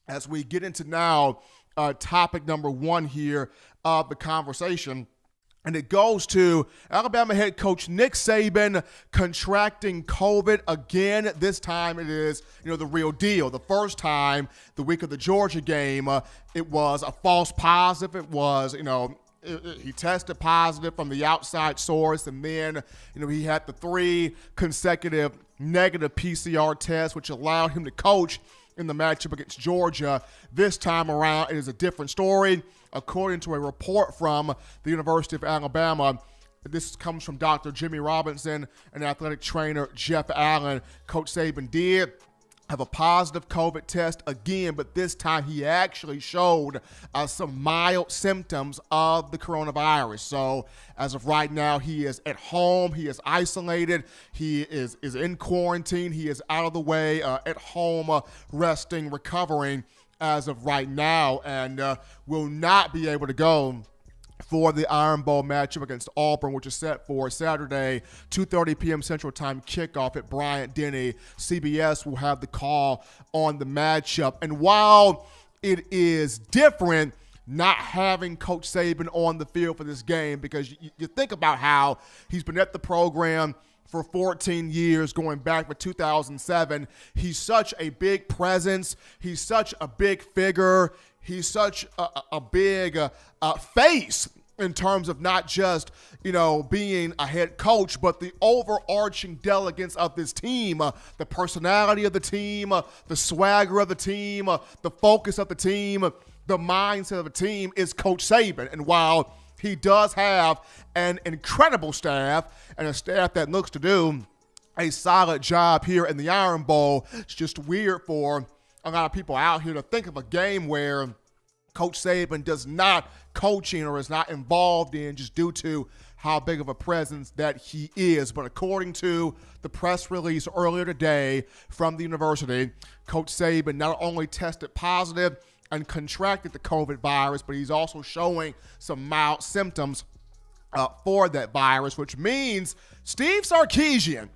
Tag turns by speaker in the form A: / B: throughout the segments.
A: as we get into now topic number one here of the conversation. And it goes to Alabama head coach Nick Saban contracting COVID again. This time it is, the real deal. The first time, the week of the Georgia game, it was a false positive. It was, he tested positive from the outside source, and then, he had the 3 consecutive negative PCR tests, which allowed him to coach in the matchup against Georgia. This time around, it is a different story. According to a report from the University of Alabama, this comes from Dr. Jimmy Robinson and athletic trainer Jeff Allen. Coach Saban did have a positive COVID test again, but this time he actually showed some mild symptoms of the coronavirus. So as of right now, he is at home. He is isolated. He is in quarantine. He is out of the way, at home, resting, recovering as of right now, and will not be able to go for the Iron Bowl matchup against Auburn, which is set for Saturday, 2:30 p.m. Central Time kickoff at Bryant-Denny. CBS will have the call on the matchup. And while it is different not having Coach Saban on the field for this game, because you think about how he's been at the program for 14 years, going back to 2007. He's such a big presence. He's such a big figure. He's such a big face in terms of not just, being a head coach, but the overarching delegates of this team, the personality of the team, the swagger of the team, the focus of the team, the mindset of the team is Coach Saban. And while he does have an incredible staff and a staff that looks to do a solid job here in the Iron Bowl, it's just weird for a lot of people out here to think of a game where Coach Saban does not coaching or is not involved in, just due to how big of a presence that he is. But according to the press release earlier today from the university, Coach Saban not only tested positive and contracted the COVID virus, but he's also showing some mild symptoms for that virus, which means Steve Sarkisian,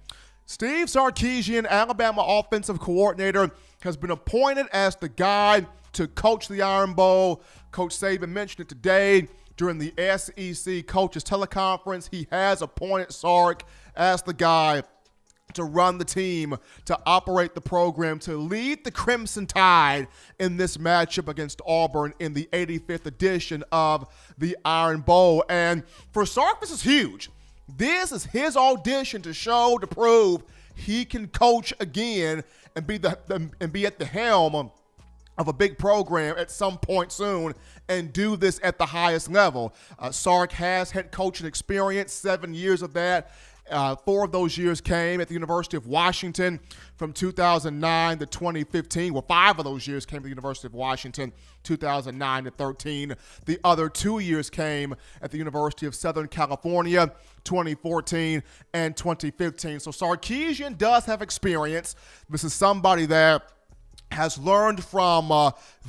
A: Alabama offensive coordinator, has been appointed as the guy to coach the Iron Bowl. Coach Saban mentioned it today during the SEC coaches teleconference. He has appointed Sark as the guy to run the team, to operate the program, to lead the Crimson Tide in this matchup against Auburn in the 85th edition of the Iron Bowl. And for Sark, this is huge. This is his audition to show, to prove he can coach again and be at the helm of a big program at some point soon and do this at the highest level. Sark has head coaching experience, 7 years of that. 4 of those years came at the University of Washington from 2009 to 2015. Well, 5 of those years came to the University of Washington, 2009 to 13. The other 2 years came at the University of Southern California, 2014 and 2015. So Sarkisian does have experience. This is somebody that has learned from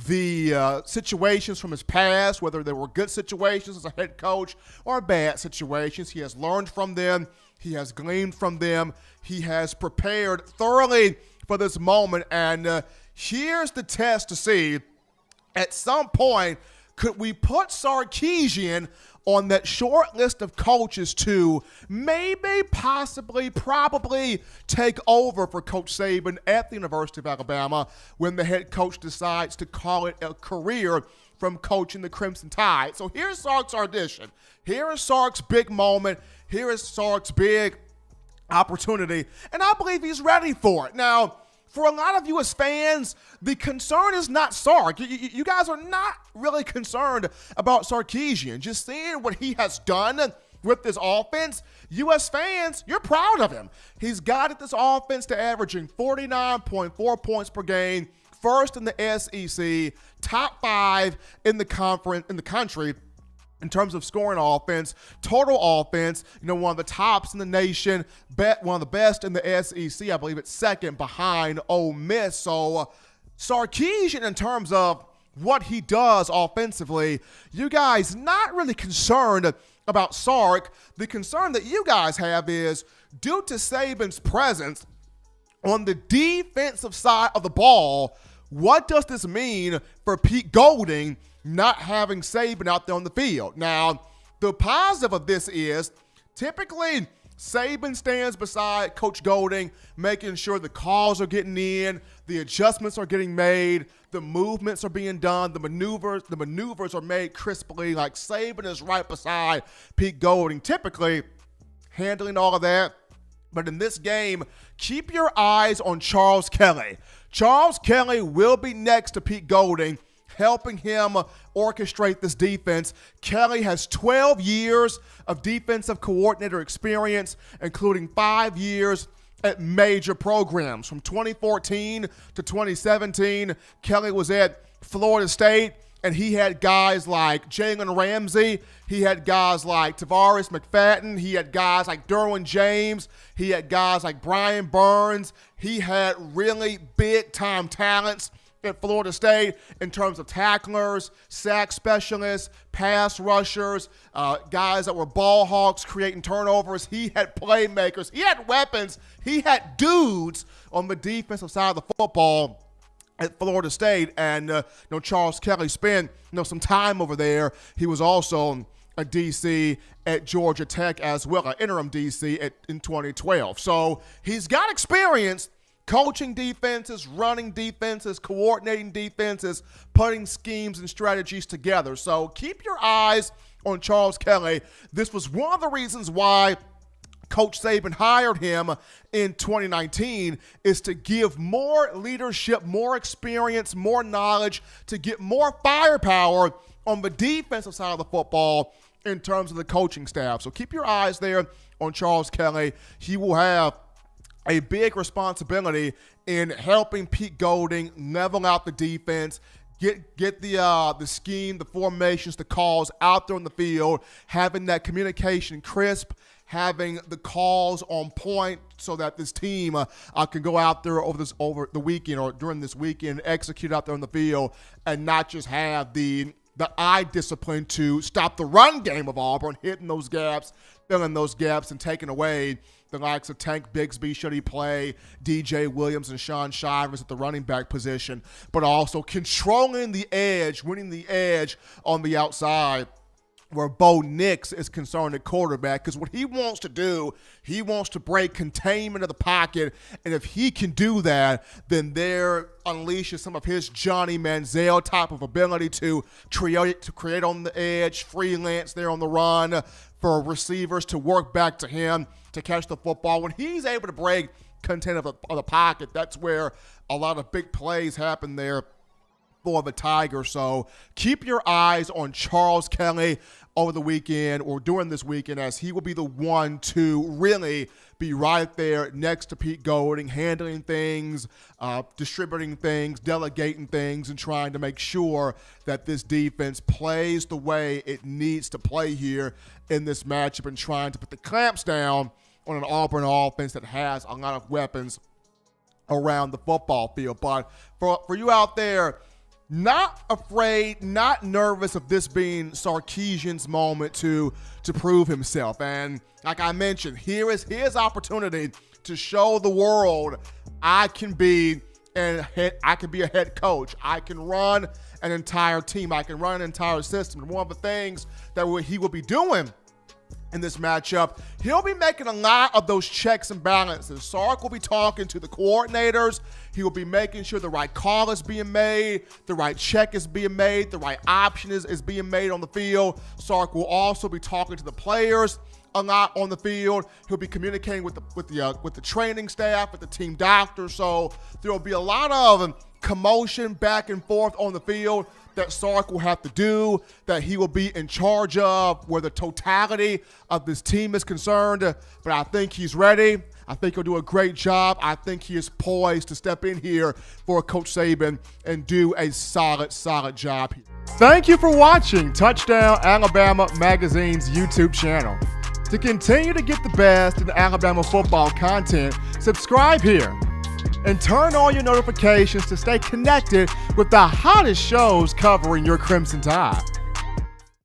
A: the situations from his past, whether they were good situations as a head coach or bad situations. He has learned from them. He has gleaned from them. He has prepared thoroughly for this moment. And here's the test to see, at some point, could we put Sarkisian on that short list of coaches to maybe, possibly, probably take over for Coach Saban at the University of Alabama when the head coach decides to call it a career from coaching the Crimson Tide. So here's Sark's audition. Here is Sark's big moment. Here is Sark's big opportunity, and I believe he's ready for it. Now, for a lot of you as fans, the concern is not Sark. You guys are not really concerned about Sarkisian. Just seeing what he has done with this offense, you as fans, you're proud of him. He's guided this offense to averaging 49.4 points per game, first in the SEC, top 5 in the country in terms of scoring offense, total offense, one of the tops in the nation, one of the best in the SEC. I believe it's second behind Ole Miss. So Sarkisian, in terms of what he does offensively, you guys not really concerned about Sark. The concern that you guys have is, due to Saban's presence on the defensive side of the ball, what does this mean for Pete Golding not having Saban out there on the field? Now, the positive of this is typically Saban stands beside Coach Golding, making sure the calls are getting in, the adjustments are getting made, the movements are being done, the maneuvers are made crisply. Like Saban is right beside Pete Golding, typically handling all of that. But in this game, keep your eyes on Charles Kelly. Charles Kelly will be next to Pete Golding, helping him orchestrate this defense. Kelly has 12 years of defensive coordinator experience, including 5 years at major programs. From 2014 to 2017, Kelly was at Florida State, and he had guys like Jalen Ramsey. He had guys like Tavares McFadden. He had guys like Derwin James. He had guys like Brian Burns. He had really big-time talents at Florida State in terms of tacklers, sack specialists, pass rushers, guys that were ball hawks creating turnovers. He had playmakers. He had weapons. He had dudes on the defensive side of the football at Florida State. And Charles Kelly spent some time over there. He was also a DC at Georgia Tech as well, an interim DC in 2012. So he's got experience coaching defenses, running defenses, coordinating defenses, putting schemes and strategies together. So keep your eyes on Charles Kelly. This was one of the reasons why Coach Saban hired him in 2019, is to give more leadership, more experience, more knowledge, to get more firepower on the defensive side of the football in terms of the coaching staff. So keep your eyes there on Charles Kelly. He will have a big responsibility in helping Pete Golding level out the defense, get the scheme, the formations, the calls out there on the field, having that communication crisp, having the calls on point so that this team can go out there over the weekend or during this weekend, execute out there on the field, and not just have the eye discipline to stop the run game of Auburn, hitting those gaps, filling those gaps, and taking away the likes of Tank Bigsby, should he play, DJ Williams and Sean Shivers at the running back position, but also controlling the edge, winning the edge on the outside where Bo Nix is concerned at quarterback, because what he wants to do, he wants to break containment of the pocket, and if he can do that, then there unleashes some of his Johnny Manziel type of ability to create on the edge, freelance there on the run for receivers to work back to him to catch the football. When he's able to break containment of the pocket, that's where a lot of big plays happen there for the Tigers. So keep your eyes on Charles Kelly over the weekend or during this weekend, as he will be the one to really be right there next to Pete Golding, handling things, distributing things, delegating things, and trying to make sure that this defense plays the way it needs to play here in this matchup, and trying to put the clamps down on an Auburn offense that has a lot of weapons around the football field. But for you out there, not afraid, not nervous of this being Sarkisian's moment to prove himself. And like I mentioned, here is his opportunity to show the world I can be a head coach. I can run an entire team. I can run an entire system. And one of the things that he will be doing in this matchup, he'll be making a lot of those checks and balances. Sark will be talking to the coordinators. He will be making sure the right call is being made, the right check is being made, the right option is being made on the field. Sark will also be talking to the players a lot on the field. He'll be communicating with the training staff, with the team doctor. So there will be a lot of commotion back and forth on the field that Sark will have to do, that he will be in charge of, where the totality of this team is concerned. But I think he's ready. I think he'll do a great job. I think he is poised to step in here for Coach Saban and do a solid job here. Thank you for watching Touchdown Alabama Magazine's YouTube channel. To continue to get the best in Alabama football content, subscribe here and turn on your notifications to stay connected with the hottest shows covering your Crimson Tide.